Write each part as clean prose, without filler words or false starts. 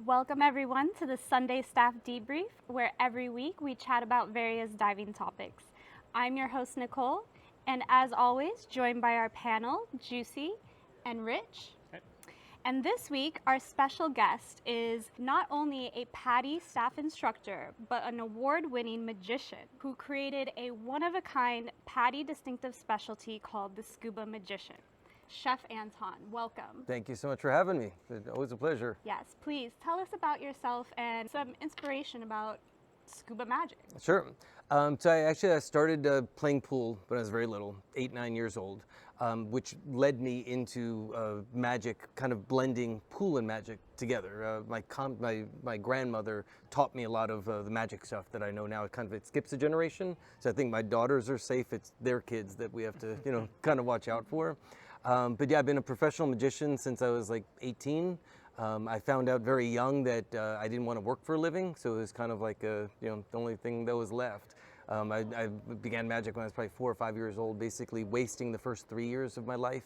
Welcome everyone to the Sunday Staff Debrief, where every week we chat about various diving topics. I'm your host Nicole, and as always, joined by our panel, Juicy and Rich. Okay. And this week, our special guest is not only a PADI staff instructor, but an award-winning magician who created a one-of-a-kind PADI distinctive specialty called the SCUBA Magician. Chef Anton, welcome. Thank you so much for having me. It's always a pleasure. Yes, please tell us about yourself and some inspiration about scuba magic. Sure. So I started playing pool when I was very little, 8, 9 years old, which led me into magic, kind of blending pool and magic together. My grandmother taught me a lot of the magic stuff that I know now. It skips a generation, so I think my daughters are safe. It's their kids that we have to, kind of watch out for. But yeah, I've been a professional magician since I was like 18. I found out very young that I didn't want to work for a living, so it was kind of like the only thing that was left. I began magic when I was probably 4 or 5 years old, basically wasting the first 3 years of my life.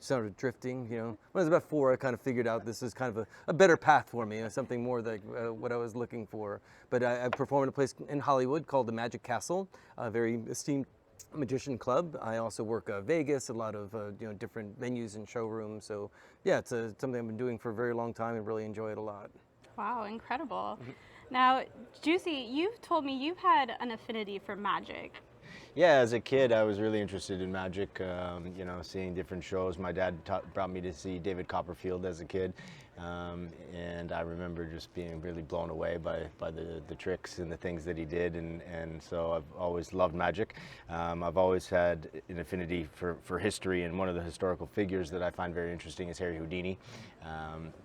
Started drifting, When I was about 4, I kind of figured out this is kind of a better path for me, something more like what I was looking for. But I performed at a place in Hollywood called the Magic Castle, a very esteemed magician club. I also work Vegas, a lot of different venues and showrooms. So yeah, it's something I've been doing for a very long time and really enjoy it a lot. Wow, incredible. Now, Juicy, you've told me you've had an affinity for magic. Yeah, as a kid, I was really interested in magic, seeing different shows. My dad brought me to see David Copperfield as a kid, and I remember just being really blown away by the tricks and the things that he did, and so I've always loved magic. I've always had an affinity for history, and one of the historical figures that I find very interesting is Harry Houdini.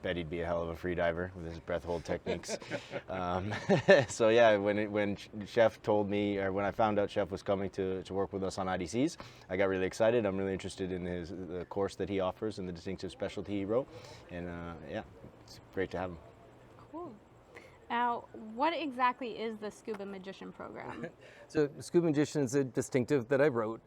Bet he'd be a hell of a free diver with his breath hold techniques. So yeah, when Chef told me, or when I found out Chef was coming to work with us on IDCs, I got really excited. I'm really interested in the course that he offers and the distinctive specialty he wrote, and yeah, it's great to have him. Cool. Now, what exactly is the Scuba Magician program? So Scuba Magician is a distinctive that I wrote,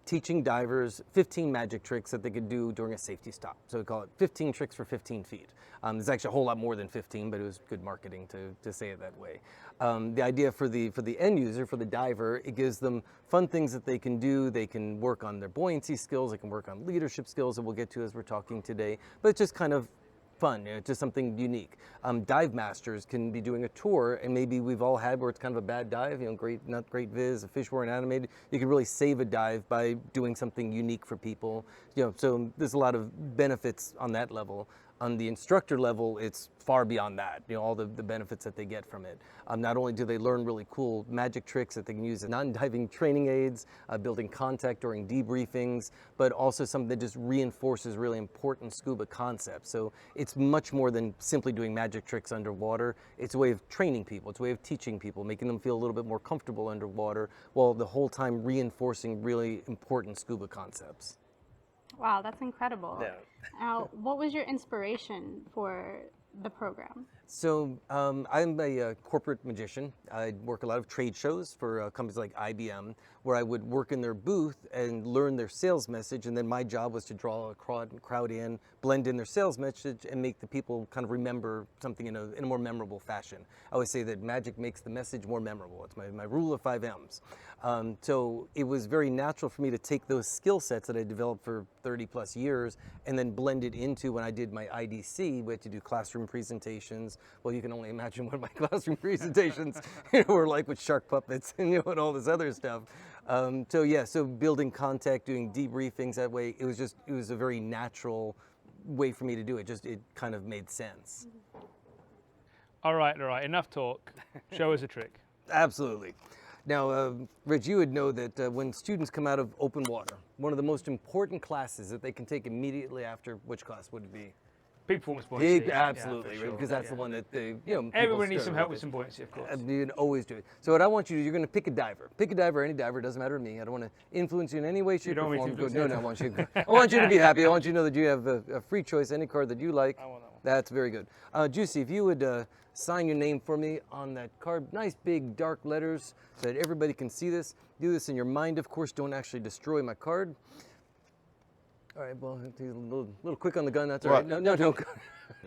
teaching divers 15 magic tricks that they could do during a safety stop. So we call it 15 tricks for 15 feet. There's actually a whole lot more than 15, but it was good marketing to say it that way. The idea for the end user, for the diver, it gives them fun things that they can do. They can work on their buoyancy skills, they can work on leadership skills that we'll get to as we're talking today, but it's just kind of fun, just something unique. Dive masters can be doing a tour, and maybe we've all had where it's kind of a bad dive, not great viz, a fish weren't animated. You can really save a dive by doing something unique for people. So there's a lot of benefits on that level. On the instructor level, it's far beyond that, all the benefits that they get from it. Not only do they learn really cool magic tricks that they can use as non-diving training aids, building contact during debriefings, but also something that just reinforces really important scuba concepts. So it's much more than simply doing magic tricks underwater. It's a way of training people, it's a way of teaching people, making them feel a little bit more comfortable underwater, while the whole time reinforcing really important scuba concepts. Wow, that's incredible. Yeah. Now, what was your inspiration for the program? So I'm a corporate magician. I work a lot of trade shows for companies like IBM, where I would work in their booth and learn their sales message, and then my job was to draw a crowd in, blend in their sales message, and make the people kind of remember something in a more memorable fashion. I always say that magic makes the message more memorable. It's my rule of 5 M's. So it was very natural for me to take those skill sets that I developed for 30 plus years and then blend it into when I did my IDC. We had to do classroom presentations. Well, you can only imagine what my classroom presentations were like with shark puppets and all this other stuff. So building contact, doing debriefings that way, it was a very natural way for me to do it. It kind of made sense. All right, enough talk. Show us a trick. Absolutely. Now, Rich, you would know that when students come out of open water, one of the most important classes that they can take immediately after, which class would it be? Peak performance buoyancy. Absolutely, yeah, sure. Because that's the one that everyone needs some help with some buoyancy, of course. You can always do it. So what I want you to do, you're going to pick a diver. Pick a diver, any diver, doesn't matter to me. I don't want to influence you in any way, shape, or form. No, I want you to be happy. I want you to know that you have a free choice, any card that you like. I want that one. That's very good. Juicy, if you would sign your name for me on that card, nice big dark letters so that everybody can see this. Do this in your mind, of course. Don't actually destroy my card. All right, well, a little quick on the gun. That's all right. No, don't. Did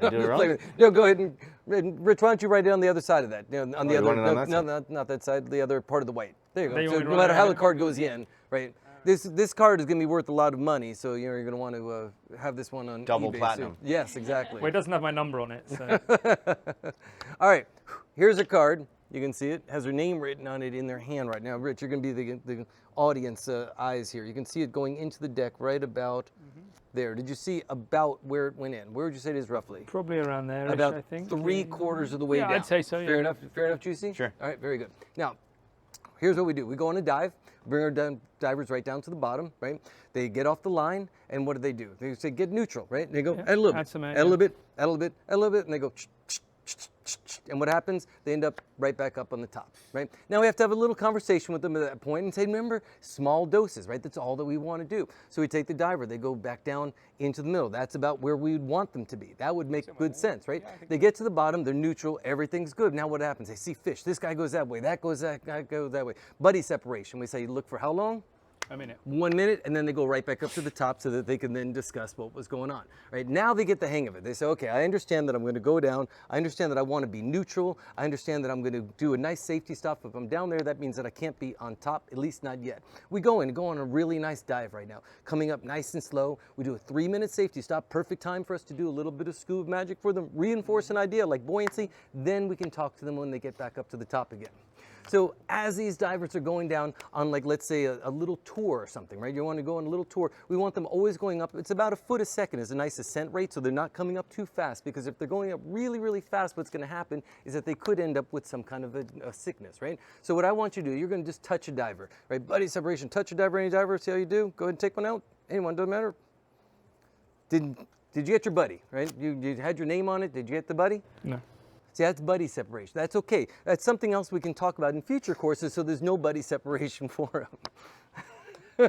I do it wrong? No, go ahead and Rich, why don't you write it on the other side of that? You know, on the you other, want it on that no, side? not that side, the other part of the white. There you There you go. So want me to no write matter it how on the it? card goes in, right? This card is going to be worth a lot of money, so you know you're going to want to have this one on Double eBay platinum. soon. Yes, exactly. Well, it doesn't have my number on it, so All right, here's a card. You can see it has her name written on it in their hand right now. Rich, you're going to be the audience eyes here. You can see it going into the deck right about there. Did you see about where it went in? Where would you say it is roughly? probably around there. About I think 3/4 of the way Yeah, down. I'd say so, yeah. Fair enough. Fair enough, Juicy. Sure. All right, very good. Now, here's what we do. We go on a dive. Bring our divers right down to the bottom. Right. They get off the line, and what do? They say get neutral. Right. And they go add a little add bit, some air, add a little bit, add a little bit, add a little bit, and they go. And what happens? They end up right back up on the top, right? Now we have to have a little conversation with them at that point and say, remember, small doses, right? That's all that we want to do. So we take the diver, they go back down into the middle. That's about where we would want them to be. That would make good sense, right? They get to the bottom, they're neutral, everything's good. Now what happens? They see fish. This guy goes that way, that guy goes that way. Buddy separation. We say, look for how long? a minute. 1 minute, and then they go right back up to the top so that they can then discuss what was going on. Right now they get the hang of it. They say, okay, I understand that I'm going to go down. I understand that I want to be neutral. I understand that I'm going to do a nice safety stop. If I'm down there, that means that I can't be on top, at least not yet. We go on a really nice dive right now, coming up nice and slow. We do a 3-minute safety stop, perfect time for us to do a little bit of scuba magic for them, reinforce an idea like buoyancy. Then we can talk to them when they get back up to the top again. So as these divers are going down on, like, let's say a little tour or something, right? You want to go on a little tour. We want them always going up. It's about 1 foot a second is a nice ascent rate, so they're not coming up too fast, because if they're going up really, really fast, what's going to happen is that they could end up with some kind of a sickness, right? So what I want you to do, you're going to just touch a diver, right? Buddy separation, touch a diver, any diver, see how you do. Go ahead and take one out. Anyone, doesn't matter. Did you get your buddy, right? You had your name on it. Did you get the buddy? No. See, that's buddy separation. That's okay. That's something else we can talk about in future courses, so there's no buddy separation for them.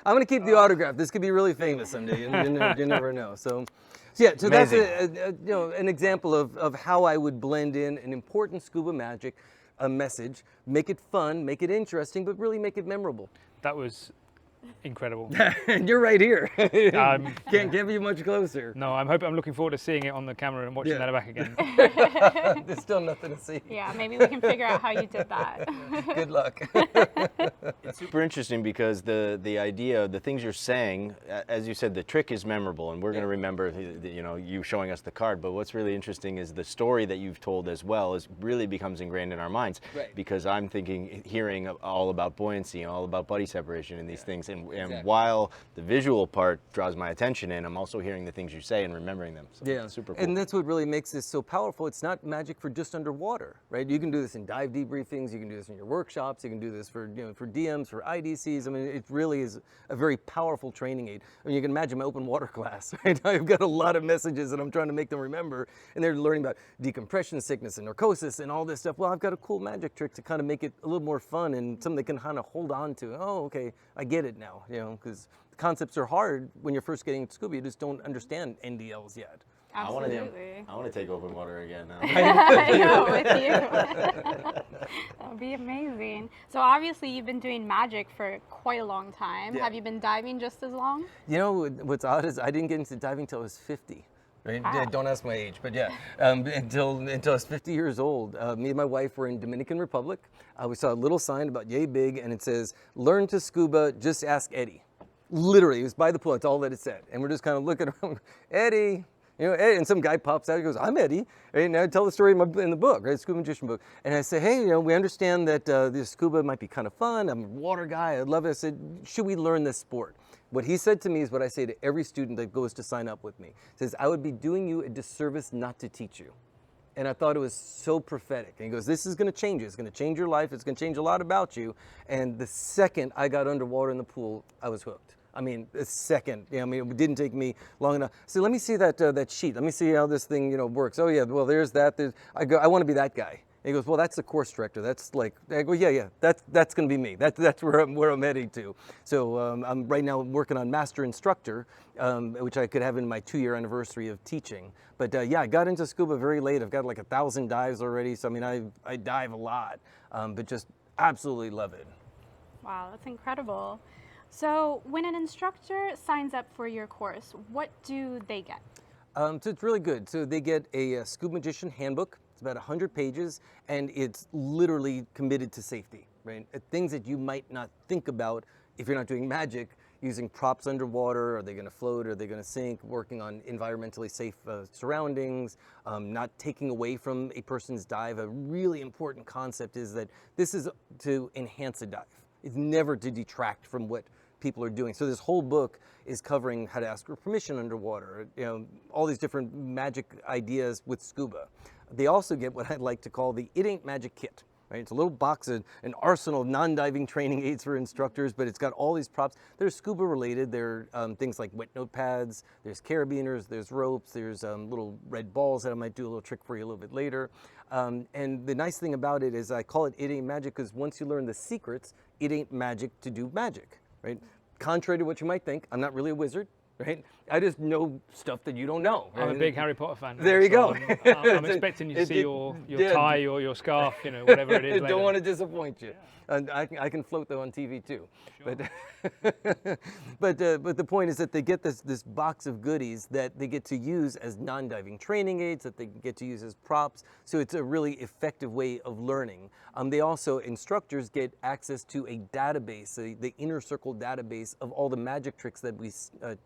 I'm going to keep the autograph. This could be really famous someday. You never know. So that's an example of how I would blend in an important scuba magic message, make it fun, make it interesting, but really make it memorable. That was incredible. And you're right here. Um, Can't be much closer. No, I'm looking forward to seeing it on the camera and watching that back again. There's still nothing to see. Yeah, maybe we can figure out how you did that. Good luck. It's super interesting because the idea, the things you're saying, as you said, the trick is memorable, and we're going to remember, you showing us the card. But what's really interesting is the story that you've told as well really becomes ingrained in our minds. Right. Because I'm hearing all about buoyancy, all about buddy separation, and these things. And Exactly. while the visual part draws my attention in, I'm also hearing the things you say and remembering them. So Yeah, it's super cool. And that's what really makes this so powerful. It's not magic for just underwater, right? You can do this in dive debriefings. You can do this in your workshops. You can do this for DMs, for IDCs. I mean, it really is a very powerful training aid. I mean, you can imagine my open water class, right? I've got a lot of messages that I'm trying to make them remember, and they're learning about decompression sickness and narcosis and all this stuff. Well, I've got a cool magic trick to kind of make it a little more fun and something they can kind of hold on to. Oh, okay, I get it now, because concepts are hard when you're first getting into scuba. You just don't understand NDLs yet. Absolutely. I want to take open water again now. I know, with you. That would be amazing. So obviously you've been doing magic for quite a long time. Yeah. Have you been diving just as long? You know, what's odd is I didn't get into diving until I was 50. Right? Wow. Yeah, don't ask my age, but yeah, until I was 50 years old. Me and my wife were in Dominican Republic. We saw a little sign about yay big, and it says, "Learn to scuba, just ask Eddie." Literally, it was by the pool. That's all that it said. And we're just kind of looking around, Eddie. Eddie, and some guy pops out. He goes, "I'm Eddie." Right? And I tell the story in the book, right, SCUBA Magician book. And I say, "Hey, we understand that this scuba might be kind of fun. I'm a water guy. I love it." I said, "Should we learn this sport?" What he said to me is what I say to every student that goes to sign up with me. He says, "I would be doing you a disservice not to teach you." And I thought it was so prophetic. And he goes, "This is going to change you. It's going to change your life. It's going to change a lot about you." And the second I got underwater in the pool, I was hooked. I mean, a second. It didn't take me long enough. So let me see that sheet. Let me see how this thing works. Oh yeah, well there's that. I want to be that guy. And he goes, "Well, that's the course director. That's like," I go, yeah, that's going to be me. That's where I'm heading to. So I'm right now working on Master Instructor, which I could have in my 2-year anniversary of teaching. But I got into scuba very late. I've got like 1,000 dives already. So I mean, I dive a lot, but just absolutely love it. Wow, that's incredible. So when an instructor signs up for your course, what do they get? So it's really good. So they get a SCUBA Magician handbook. It's about 100 pages, and it's literally committed to safety, right? Things that you might not think about if you're not doing magic, using props underwater. Are they going to float? Are they going to sink? Working on environmentally safe surroundings, not taking away from a person's dive. A really important concept is that this is to enhance a dive. It's never to detract from what people are doing. So this whole book is covering how to ask for permission underwater, all these different magic ideas with scuba. They also get what I'd like to call the It Ain't Magic kit. Right? It's a little box, an arsenal of non-diving training aids for instructors, but it's got all these props. They're scuba related. They're things like wet notepads, there's carabiners, there's ropes, there's little red balls that I might do a little trick for you a little bit later. And the nice thing about it is I call it It Ain't Magic because once you learn the secrets, it ain't magic to do magic. Right? Contrary to what you might think, I'm not really a wizard, right? I just know stuff that you don't know. Right? I'm a big Harry Potter fan. There you go. I'm expecting you to see your tie or your scarf, whatever it is. Don't want to disappoint you. And I can float though on TV too. Sure. But the point is that they get this box of goodies that they get to use as non-diving training aids, that they get to use as props. So it's a really effective way of learning. They also, instructors get access to a database, the Inner Circle database of all the magic tricks that we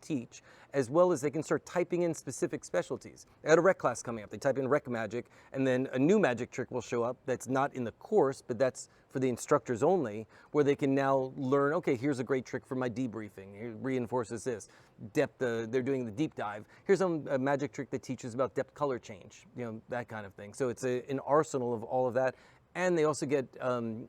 teach, as well as they can start typing in specific specialties. I had a rec class coming up. They type in rec magic, and then a new magic trick will show up that's not in the course, but that's for the instructors only, where they can now learn, okay, here's a great trick for my debriefing. It reinforces this. Depth, they're doing the deep dive. Here's a magic trick that teaches about depth color change, that kind of thing. So it's an arsenal of all of that. And they also get an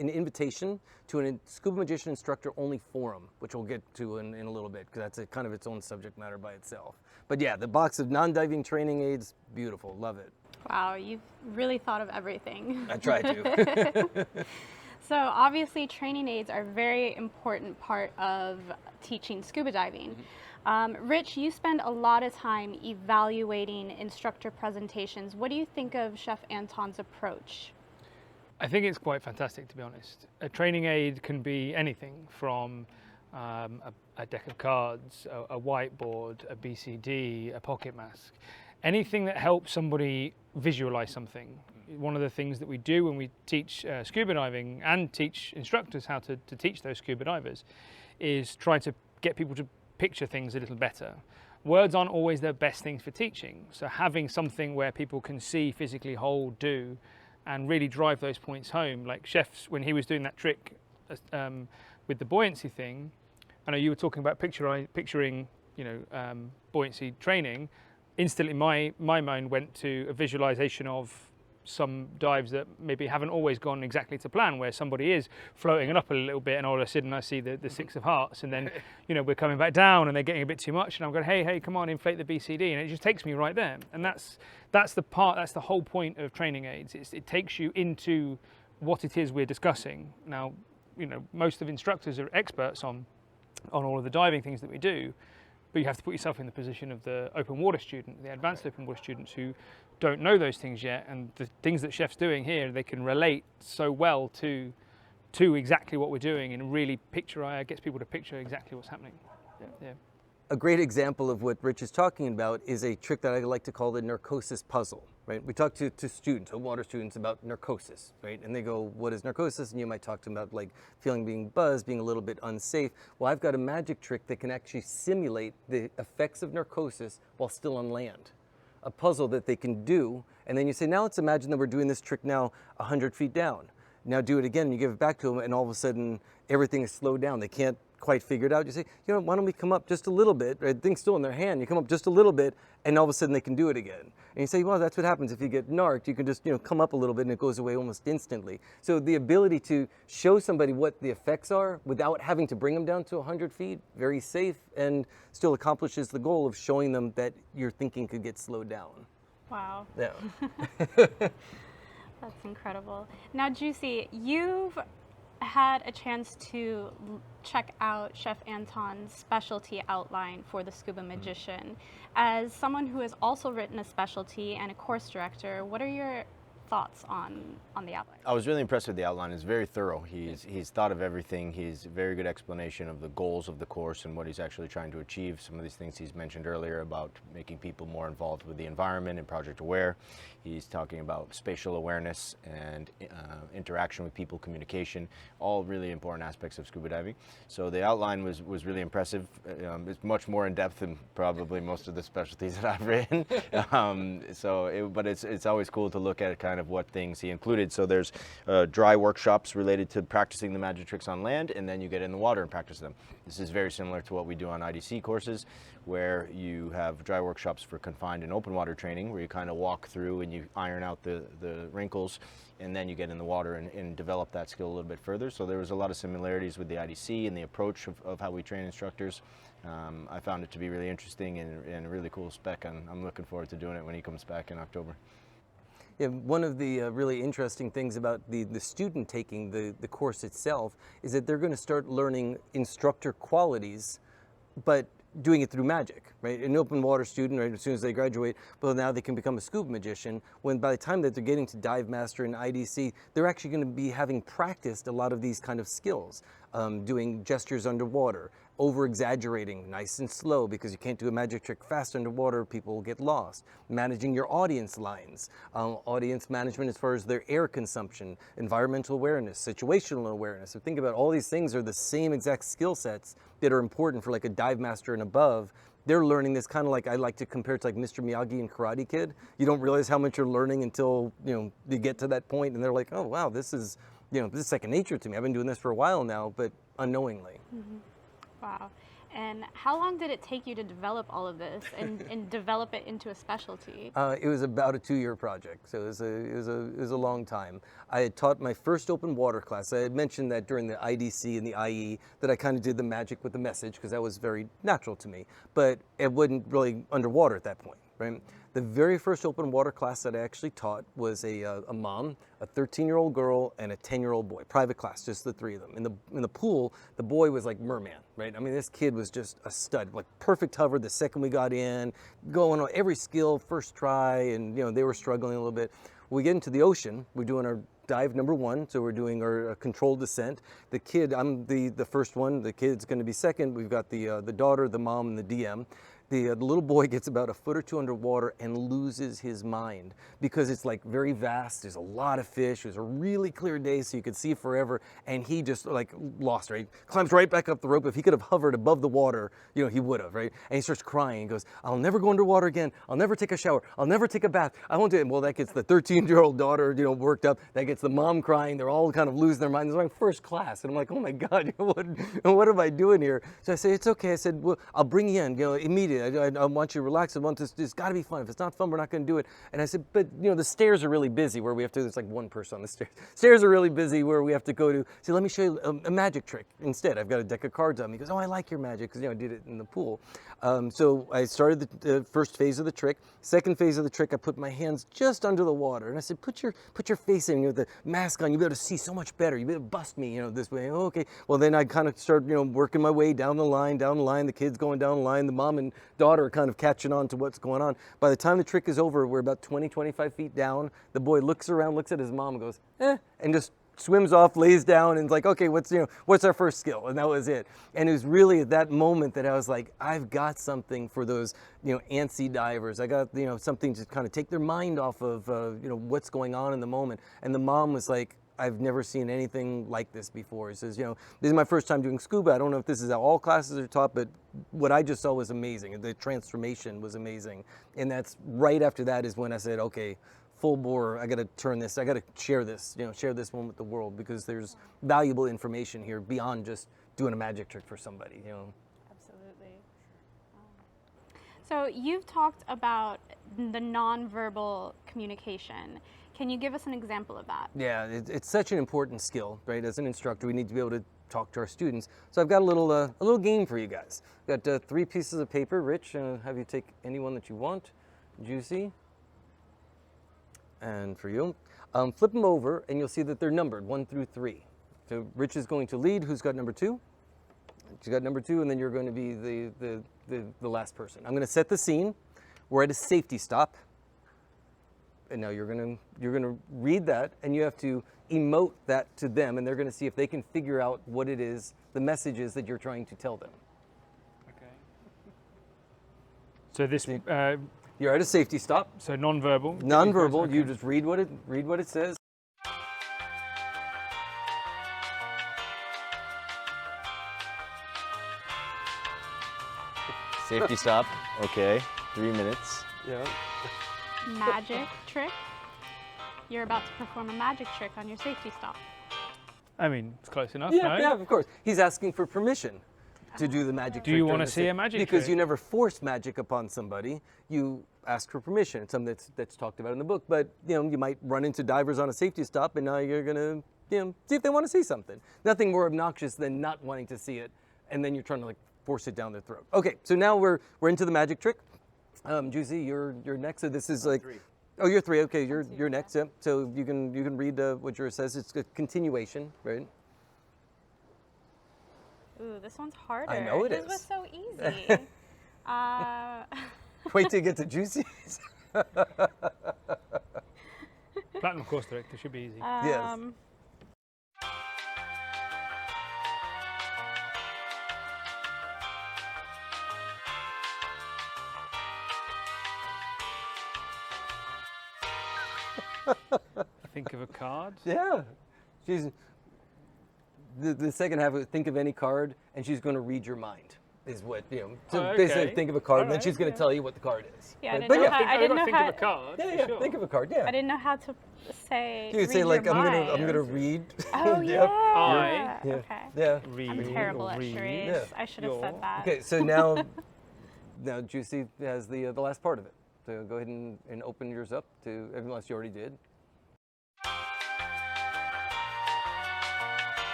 invitation to a SCUBA Magician instructor only forum, which we'll get to in a little bit, because that's kind of its own subject matter by itself. But yeah, the box of non-diving training aids, beautiful, love it. Wow, you've really thought of everything. I try to. So obviously training aids are a very important part of teaching scuba diving. Rich, you spend a lot of time evaluating instructor presentations. What do you think of Chef Anton's approach? I think it's quite fantastic, to be honest. A training aid can be anything from a deck of cards, a whiteboard, a BCD, a pocket mask. Anything that helps somebody visualize something. One of the things that we do when we teach scuba diving and teach instructors how to teach those scuba divers is try to get people to picture things a little better. Words aren't always the best things for teaching, so having something where people can see, physically hold, do, and really drive those points home. Like Chef's, when he was doing that trick with the buoyancy thing, I know you were talking about picturing, buoyancy training. Instantly, my mind went to a visualization of some dives that maybe haven't always gone exactly to plan, where somebody is floating it up a little bit and all of a sudden I see the six of hearts, and then we're coming back down and they're getting a bit too much and I'm going, hey, come on, inflate the BCD, and it just takes me right there. And that's the whole point of training aids. It takes you into what it is we're discussing. Now, most of instructors are experts on all of the diving things that we do, but you have to put yourself in the position of the open water student, the advanced open water students who don't know those things yet, and the things that Chef's doing here, they can relate so well to exactly what we're doing and really gets people to picture exactly what's happening. Yeah. A great example of what Rich is talking about is a trick that I like to call the narcosis puzzle, right? We talk to students, water students, about narcosis, right? And they go, what is narcosis? And you might talk to them about like being buzzed, being a little bit unsafe. Well, I've got a magic trick that can actually simulate the effects of narcosis while still on land. A puzzle that they can do, and then you say, now let's imagine that we're doing this trick now 100 feet down. Now do it again, and you give it back to them, and all of a sudden everything is slowed down. They can't quite figure it out. You say, why don't we come up just a little bit? Right? The thing's still in their hand. You come up just a little bit, and all of a sudden they can do it again. And you say, well, that's what happens if you get narked. You can just come up a little bit, and it goes away almost instantly. So the ability to show somebody what the effects are without having to bring them down to 100 feet, very safe, and still accomplishes the goal of showing them that your thinking could get slowed down. Wow. Yeah. That's incredible. Now, Juicy, you've had a chance to check out Chef Anton's specialty outline for the SCUBA Magician. As someone who has also written a specialty and a course director, what are your thoughts on the outline? I was really impressed with the outline. It's very thorough. He's thought of everything. He's a very good explanation of the goals of the course and what he's actually trying to achieve. Some of these things he's mentioned earlier about making people more involved with the environment and Project Aware. He's talking about spatial awareness and interaction with people, communication, all really important aspects of scuba diving. So the outline was really impressive. It's much more in depth than probably most of the specialties that I've written. But it's always cool to look at kind of what things he included. So there's dry workshops related to practicing the magic tricks on land, and then you get in the water and practice them. This is very similar to what we do on IDC courses, where you have dry workshops for confined and open water training, where you kind of walk through and you iron out the wrinkles, and then you get in the water and develop that skill a little bit further. So there was a lot of similarities with the IDC and the approach of how we train instructors. I found it to be really interesting and a really cool spec, and I'm looking forward to doing it when he comes back in October. Yeah, one of the really interesting things about the student taking the course itself is that they're going to start learning instructor qualities, but doing it through magic, right? An open water student, right, as soon as they graduate, well, now they can become a scuba magician, when by the time that they're getting to dive master and IDC, they're actually going to be having practiced a lot of these kind of skills, doing gestures underwater, over-exaggerating nice and slow, because you can't do a magic trick fast underwater, people will get lost. Managing your audience lines, audience management as far as their air consumption, environmental awareness, situational awareness. So think about all these things are the same exact skill sets that are important for like a dive master and above. They're learning this kind of like, I like to compare it to like Mr. Miyagi and Karate Kid. You don't realize how much you're learning until, you get to that point and they're like, oh wow, this is second nature to me. I've been doing this for a while now, but unknowingly. Mm-hmm. Wow. And how long did it take you to develop all of this and develop it into a specialty? It was about a 2-year project, so it was a long time. I had taught my first open water class. I had mentioned that during the IDC and the IE that I kind of did the magic with the message because that was very natural to me, but it wasn't really underwater at that point, right? The very first open water class that I actually taught was a mom, a 13-year-old girl, and a 10-year-old boy. Private class, just the three of them. In the pool, the boy was like merman, right? I mean, this kid was just a stud, like perfect hover the second we got in, going on every skill, first try, and they were struggling a little bit. We get into the ocean, we're doing our dive number 1, so we're doing our controlled descent. The kid, I'm the first one, the kid's gonna be second. We've got the daughter, the mom, and the DM. The little boy gets about a foot or two underwater and loses his mind because it's like very vast. There's a lot of fish. It was a really clear day, so you could see forever. And he just like lost, right? Climbs right back up the rope. If he could have hovered above the water, he would have, right? And he starts crying. He goes, "I'll never go underwater again. I'll never take a shower. I'll never take a bath. I won't do it." Well, that gets the 13-year-old daughter, worked up. That gets the mom crying. They're all kind of losing their minds. It's my first class, and I'm like, "Oh my God, what am I doing here?" So I say, "It's okay." I said, "Well, I'll bring you in, immediately. I want you to relax. I want this. It's got to be fun. If it's not fun, we're not going to do it." And I said, "But the stairs are really busy where we have to. There's like one person on the stairs. Stairs are really busy where we have to go to. So let me show you a magic trick instead. I've got a deck of cards on me." He goes, "Oh, I like your magic because I did it in the pool." So I started the first phase of the trick. Second phase of the trick, I put my hands just under the water, and I said, "Put your face in with the mask on. You'll be able to see so much better. You'll be able to bust me, this way." "Oh, okay." Well, then I kind of started, working my way down the line. The kids going down the line. The mom and daughter are kind of catching on to what's going on. By the time the trick is over, we're about 20, 25 feet down. The boy looks around, looks at his mom, and goes, and just swims off, lays down, and is like, "Okay, what's our first skill?" And that was it. And it was really at that moment that I was like, I've got something for those, antsy divers. I got, something to kind of take their mind off of, what's going on in the moment. And the mom was like, "I've never seen anything like this before." He says, "This is my first time doing scuba. I don't know if this is how all classes are taught, but what I just saw was amazing. The transformation was amazing." And that's right after that is when I said, "Okay, full bore, I got to turn this, I got to share this one with the world because there's valuable information here beyond just doing a magic trick for somebody, Absolutely. So you've talked about the nonverbal communication. Can you give us an example of that? Yeah, it's such an important skill, right? As an instructor, we need to be able to talk to our students. So I've got a little game for you guys. Got 3 pieces of paper. Rich, have you take any one that you want. Juicy. And for you, flip them over and you'll see that they're numbered 1 through 3. So Rich is going to lead. Who's got number 2? You got number 2, and then you're going to be the last person. I'm going to set the scene. We're at a safety stop. And now you're gonna read that, and you have to emote that to them, and they're gonna see if they can figure out what it is, the message is that you're trying to tell them. Okay. So this, You're at a safety stop. so non-verbal. Non-verbal. Okay. You just read what it says. Safety stop. Okay. 3 minutes. Yeah. Magic trick. You're about to perform a magic trick on your safety stop. I mean, it's close enough, Yeah, no? yeah, of course. He's asking for permission to do the magic trick. Do you during wanna the see a safety- magic Because trick? you never force magic upon somebody. You ask for permission. It's something that's talked about in the book. But you might run into divers on a safety stop, and now you're gonna see if they want to see something. Nothing more obnoxious than not wanting to see it, and then you're trying to like force it down their throat. Okay, so now we're into the magic trick. Juicy, you're next. So this is like. 3. Oh, you're 3. Okay, you're next. Yeah. So you can read what yours says. It's a continuation, right? Ooh, this one's harder. I know it His is. was so easy. Wait till you get to Juicy's. Platinum course director should be easy. Yes. Think of a card. Yeah. She's the second half of think of any card, and she's going to read your mind. Is what So Oh, basically, okay. think of a card, and then Alright, she's going to tell you what the card is. Yeah, I Right? didn't But know yeah, how- I didn't know think how- of a card. yeah, for yeah. sure. Think of a card. Yeah. I didn't know how to say. You could say read like your I'm mind. gonna read. Oh Yep. yeah. I- Yeah. Okay. Yeah. Read I'm terrible or at read. charades. Yeah. I should have Your- said that. Okay, so now Juicy has the last part of it. So go ahead and open yours up to unless you already did.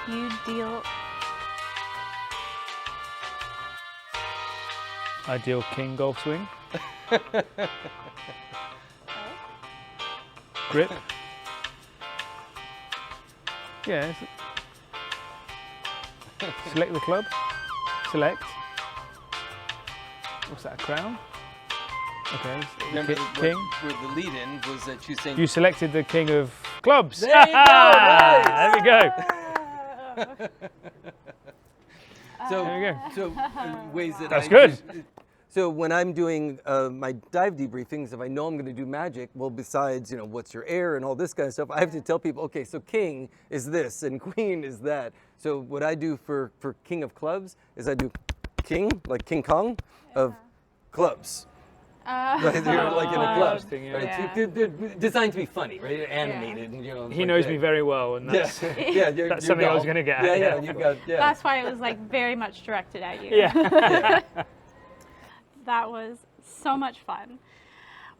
You deal. Ideal king golf swing. Grip. Yes. Select the club. Select. What's that, a crown? Okay. Remember King. where the lead-in was that she's saying. You selected the king of clubs. There you go, nice. There we go. So, There we go. so ways that That's I good. So when I'm doing my dive debriefings, if I know I'm going to do magic, well, besides what's your air and all this kind of stuff, I have to tell people, okay, so king is this and queen is that. So what I do for king of clubs is I do king like King Kong of clubs. Right, they're like in a club. Interesting, yeah. Right? Yeah. They're designed to be funny, right? Animated, and He like knows that. me very well, and that's Yeah, yeah, that's something I was going to get at. Yeah, yeah, you got. Yeah. That's why it was like very much directed at you. Yeah. That was so much fun.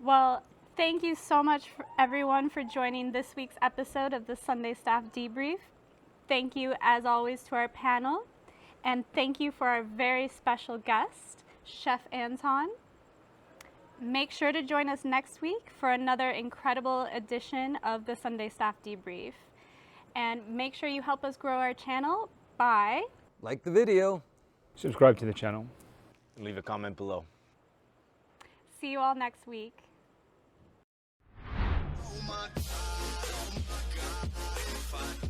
Well, thank you so much for everyone for joining this week's episode of the Sunday Staff Debrief. Thank you, as always, to our panel. And thank you for our very special guest, Chef Anton. Make sure to join us next week for another incredible edition of the Sunday Staff Debrief. And make sure you help us grow our channel by Like the video. Subscribe to the channel. And leave a comment below. see you all next week. Oh my God,